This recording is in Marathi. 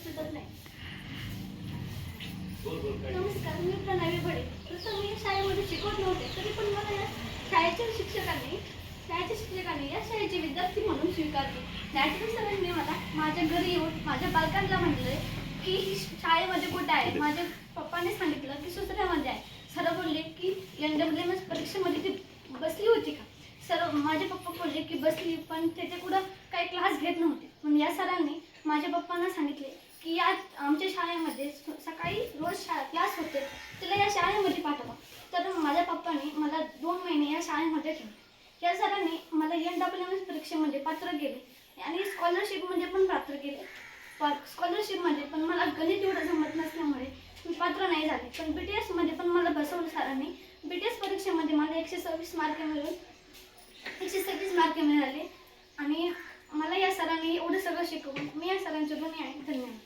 सुचत नाही. नमस्कार, मी प्रणाली भडे. तसं मी शाळेमध्ये शिकवत नव्हते, तरी पण मला या शाळेच्या शिक्षकांनी या शाळेचे विद्यार्थी म्हणून स्वीकारले. नॅटरी सरांनी मला माझ्या घरी येऊन माझ्या पालकांना म्हटले की शाळेमध्ये कुठे आहे. माझ्या पप्पाने सांगितलं की सुसऱ्यामध्ये आहे. सर बोलले की NWMS परीक्षेमध्ये ती बसली होती का. सर माझे पप्पा बोलले की बसली, पण त्याचे कुठं काही क्लास घेत नव्हते. पण या सरांनी माझ्या पप्पांना सांगितले की या आमच्या शाळेमध्ये सकाळी रोज क्लास होते, तिला या शाळेमध्ये पाठवा. तर माझ्या पप्पाने मला 2 महिने या शाळेमध्ये ठेवले. या सरांनी मला NWMS परीक्षेमध्ये पात्र केले आणि स्कॉलरशिपमध्ये पण पात्र केले. स्कॉलरशिपमध्ये पण मला गणित एवढं जमत नसल्यामुळे मी पात्र नाही झाले. पण BTS मध्ये पण मला बसवलं सरांनी. BTS परीक्षेमध्ये मला 126 मार्क मिळाले आणि मला या सरांनी एवढं सगळं शिकवून मी या सरांचे ऋणी आहे. धन्यवाद.